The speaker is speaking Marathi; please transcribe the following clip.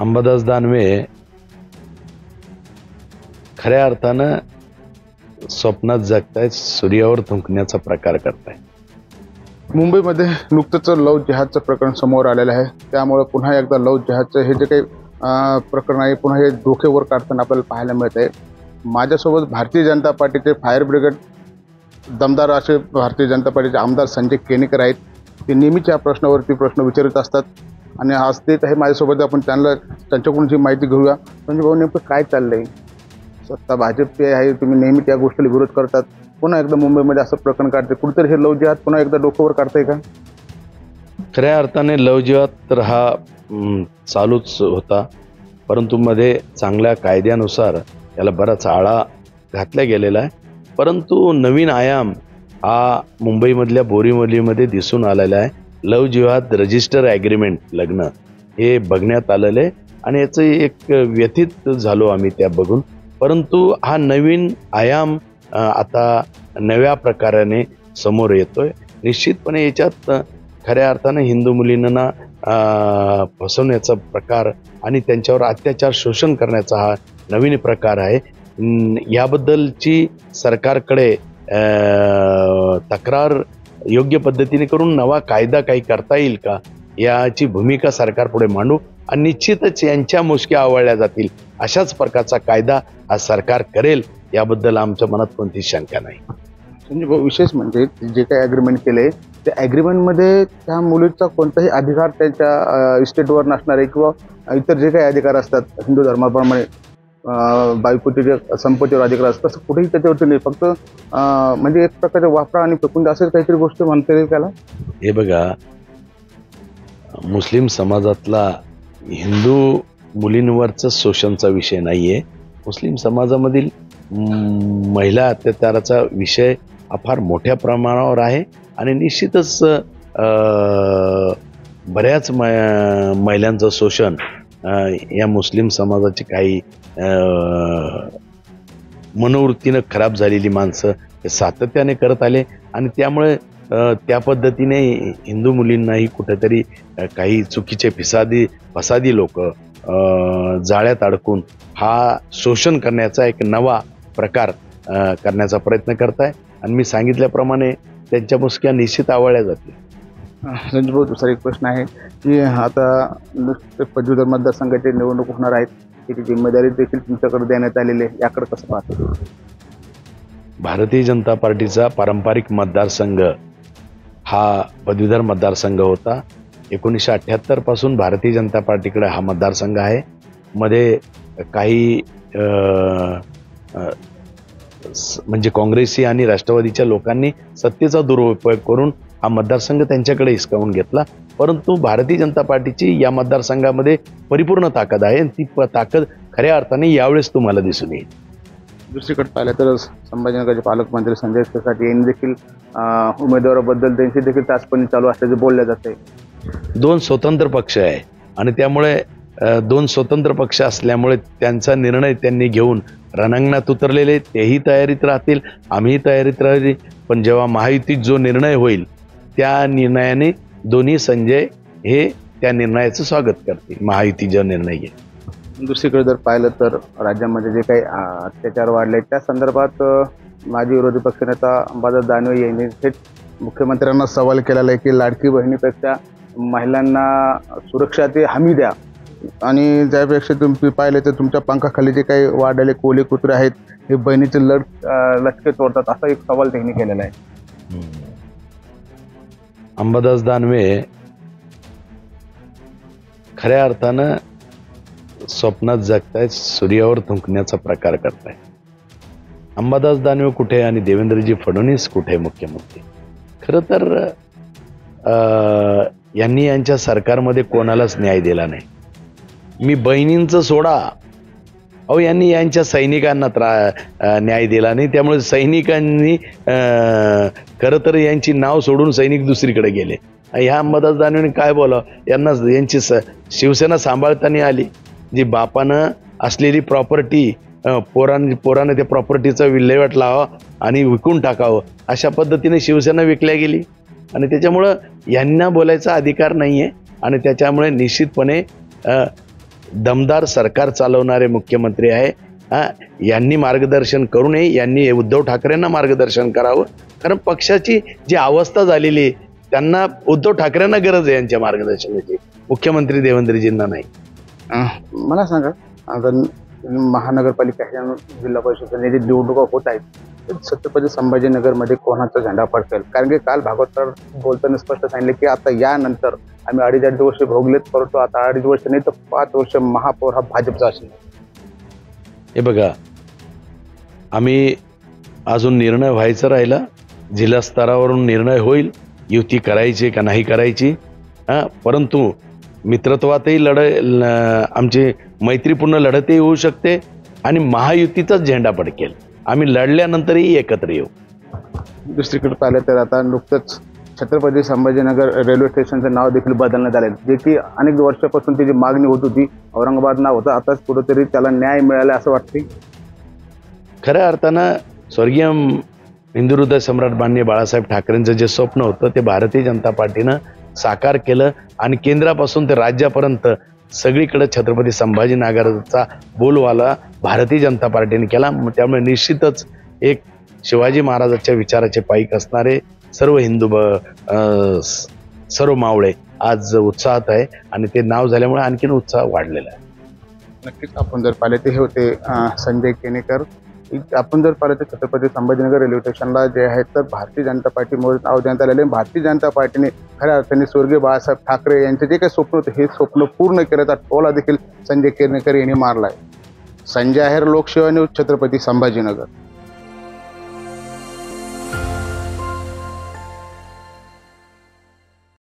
अंबादास दानवे खऱ्या अर्थानं स्वप्नात जगतायत, सूर्यावर थुंकण्याचा प्रकार करतायत। मुंबईमध्ये नुकतंच लव्ह जिहादचं प्रकरण समोर आलेलं आहे। त्यामुळे पुन्हा एकदा लव्ह जिहादचं हे जे काही प्रकरण आहे पुन्हा हे डोके वर काढताना आपल्याला पाहायला मिळत आहे। माझ्यासोबत भारतीय जनता पार्टीचे फायर ब्रिगेड दमदार असे भारतीय जनता पार्टीचे आमदार संजय केणेकर आहेत। ते नेहमीच या प्रश्नावरती प्रश्न विचारत असतात आणि आज ते आहे माझ्यासोबत। आपण त्यांच्याकडून जी माहिती घेऊया। म्हणजे भाऊ नेमकं काय चाललंय? सत्ता भाजपची आहे, तुम्ही नेहमी त्या गोष्टीला विरोध करतात, पुन्हा एकदा मुंबईमध्ये असं प्रकरण काढते, कुठेतरी हे लव्ह जिहाद पुन्हा एकदा डोक्यावर काढताय का? खऱ्या अर्थाने लव्ह जिहाद तर हा चालूच होता, परंतु मध्ये चांगल्या कायद्यानुसार त्याला बराच आळा घातला गेलेला आहे। परंतु नवीन आयाम हा मुंबईमधल्या बोरीवलीमध्ये दिसून आलेला आहे। लव्ह जिहाद रजिस्टर ॲग्रीमेंट लग्न हे बघण्यात आलेलं आहे आणि याचं एक व्यथित झालो आम्ही त्या बघून। परंतु हा नवीन आयाम आता नव्या प्रकाराने समोर येतोय। निश्चितपणे याच्यात खऱ्या अर्थानं हिंदू मुलींना फसवण्याचा प्रकार आणि त्यांच्यावर अत्याचार शोषण करण्याचा हा नवीन प्रकार आहे। याबद्दलची सरकारकडे तक्रार योग्य पद्धतीने करून नवा कायदा काही करता येईल का याची भूमिका सरकार पुढे मांडू आणि निश्चितच यांच्या मुश्क्या आवळल्या जातील अशाच प्रकारचा कायदा हा सरकार करेल याबद्दल आमच्या मनात कोणतीच शंका नाही। म्हणजे विशेष म्हणजे जे काही ॲग्रीमेंट केले त्या ॲग्रीमेंटमध्ये त्या मुलीचा कोणताही अधिकार त्यांच्या इस्टेटवर नसणार आहे किंवा इतर जे काही अधिकार असतात हिंदू धर्माप्रमाणे बायकोचे संपत्तीवर अधिकार असतात तसं कुठेही त्याच्यावरती नाही। फक्त म्हणजे एक प्रकारचे वापरा आणि फेकून असं काहीतरी गोष्ट म्हणता येईल त्याला? हे बघा, मुस्लिम समाजातला हिंदू मुलींवरचा शोषणचा विषय नाहीये। मुस्लिम समाजामधील महिला अत्याचाराचा विषय हा फार मोठ्या प्रमाणावर आहे आणि निश्चितच बऱ्याच महिलांचं शोषण या मुस्लिम समाजाची काही मनोवृत्तीनं खराब झालेली माणसं हे सातत्याने करत आले आणि त्यामुळे त्या पद्धतीने हिंदू मुलींनाही कुठेतरी काही चुकीचे फसादी लोक जाळ्यात अडकून हा शोषण करण्याचा एक नवा प्रकार करण्याचा प्रयत्न करताय आणि मी सांगितल्याप्रमाणे त्यांच्या मुश्क्या निश्चित आवळल्या जातील। संजय भाऊ, दुसरा एक प्रश्न आहे की आता नुसते पदवीधर मतदारसंघाची निवडणूक होणार आहेत, त्याची जिम्मेदारी देखील तुमच्याकडे देण्यात आलेली आहे, याकडे कसं पाहतो? भारतीय जनता पार्टीचा पारंपरिक मतदारसंघ हा पदवीधर मतदारसंघ होता। 1978 पासून भारतीय जनता पार्टीकडे हा मतदारसंघ आहे। मध्ये काही म्हणजे काँग्रेसी आणि राष्ट्रवादीच्या लोकांनी सत्तेचा दुरुपयोग करून हा मतदारसंघ त्यांच्याकडे हिसकावून घेतला, परंतु भारतीय जनता पार्टीची या मतदारसंघामध्ये परिपूर्ण ताकद आहे आणि ती ताकद खऱ्या अर्थाने यावेळेस तुम्हाला दिसून येईल। दुसरीकडे पाहिलं तर संभाजीनगरचे पालकमंत्री संजय केसाट यांनी देखील उमेदवाराबद्दल त्यांची देखील तासपणी चालू असल्याचे बोलले जाते। दोन स्वतंत्र पक्ष आहे आणि त्यामुळे दोन स्वतंत्र पक्ष असल्यामुळे त्यांचा निर्णय त्यांनी घेऊन रणांगणात उतरलेले, तेही तयारीत राहतील, आम्हीही तयारीत राहील। पण जेव्हा महायुतीत जो निर्णय होईल त्या निर्णयाने दोन्ही संजय हे त्या निर्णयाचं स्वागत करतील, महायुती जो निर्णय घेईल। दुसरीकडे जर पाहिलं तर राज्यामध्ये जे काही अत्याचार वाढले त्या संदर्भात माजी विरोधी पक्षनेता अंबादास दानवे यांनी थेट मुख्यमंत्र्यांना सवाल केलेला आहे की लाडकी बहिणीपेक्षा महिलांना सुरक्षा ते हमी द्या आणि त्यापेक्षा तुम्ही पाहिले तर तुमच्या पंखाखाली जे काही वाढलेले कोले कुत्रे आहेत हे बहिणीचे लटके तोडतात, असा एक सवाल त्यांनी केलेला आहे। अंबादास दानवे खऱ्या अर्थानं स्वप्नात जगतायत, सूर्यावर थुंकण्याचा प्रकार करतायत। अंबादास दानवे कुठे आणि देवेंद्रजी फडणवीस कुठे मुख्यमंत्री? खरं तर यांनी यांच्या सरकारमध्ये कोणालाच न्याय दिला नाही। मी बहिणींचं सोडा, अहो यांनी यांच्या सैनिकांना न्याय दिला नाही, त्यामुळे सैनिकांनी खरं तर यांची नाव सोडून सैनिक दुसरीकडे गेले। ह्या अंबादास दानवेने काय बोलावं? यांना यांची शिवसेना सांभाळताना आली, जी बापानं असलेली प्रॉपर्टी पोरानं त्या प्रॉपर्टीचा विल्हेवाट लावा आणि विकून टाकावं अशा पद्धतीने शिवसेना विकल्या गेली आणि त्याच्यामुळं यांना बोलायचा अधिकार नाही आहे आणि त्याच्यामुळे निश्चितपणे दमदार सरकार चालवणारे मुख्यमंत्री आहे. यांनी मार्गदर्शन करू नये, यांनी उद्धव ठाकरेंना मार्गदर्शन करावं. कारण पक्षाची जी अवस्था झालेली आहे, त्यांना उद्धव ठाकरेंना गरज आहे यांच्या मार्गदर्शनाची, मुख्यमंत्री देवेंद्रजींना नाही. मला सांगा, आता महानगरपालिका जिल्हा परिषद जे निवडणुका होत आहेत, छत्रपती संभाजीनगरमध्ये कोणाचा झेंडा फडकेल? कारण की काल भागवत बोलताना स्पष्ट सांगितले की आता यानंतर आम्ही 2.5 वर्ष भोगलेत, परंतु आता 2.5 वर्ष नाही तर 5 वर्ष महापौर हा भाजपचा असेल. हे बघा, आम्ही अजून निर्णय व्हायचा राहिला, जिल्हा स्तरावरून निर्णय होईल युती करायची का नाही करायची. परंतु मित्रत्वातही आमची मैत्रीपूर्ण लढतही होऊ शकते आणि महायुतीचाच झेंडा फडकेल. आम्ही लढल्यानंतरही एकत्र येऊ. दुसरीकडे पाहिलं तर आता नुकतंच छत्रपती संभाजीनगर रेल्वे स्टेशनचं नाव देखील बदलण्यात आले, जे की अनेक वर्षापासून त्याची मागणी होत होती. औरंगाबाद नाव होतं, आताच कुठेतरी त्याला न्याय मिळाला असं वाटते. खऱ्या अर्थानं स्वर्गीय हिंदुहृदय सम्राट माननीय बाळासाहेब ठाकरेंचं जे स्वप्न होतं ते भारतीय जनता पार्टीनं साकार केलं आणि केंद्रापासून ते राज्यापर्यंत सगळीकडे छत्रपती संभाजीनगरचा बोलवाला भारतीय जनता पार्टीने केला. त्यामुळे निश्चितच एक शिवाजी महाराजांच्या विचाराचे पाईक असणारे सर्व हिंदू सर्व मावळे आज उत्साहात आहे आणि ते नाव झाल्यामुळे आणखीन उत्साह वाढलेला आहे. नक्कीच आपण जर पाहिले ते हे होते संजय केनेकर. आपण जर पाहिलं तर छत्रपती संभाजीनगर रेल्वे स्टेशनला जे आहे तर भारतीय जनता पार्टीमुळे नाव देण्यात आलेले. भारतीय जनता पार्टीने खऱ्या अर्थाने स्वर्गीय बाळासाहेब ठाकरे यांचे जे काही स्वप्न होते हे स्वप्न पूर्ण केल्याचा टोला देखील संजय केनेकर यांनी मारला आहे. संजय आहेर, लोकसेवा न्यूज, छत्रपती संभाजीनगर.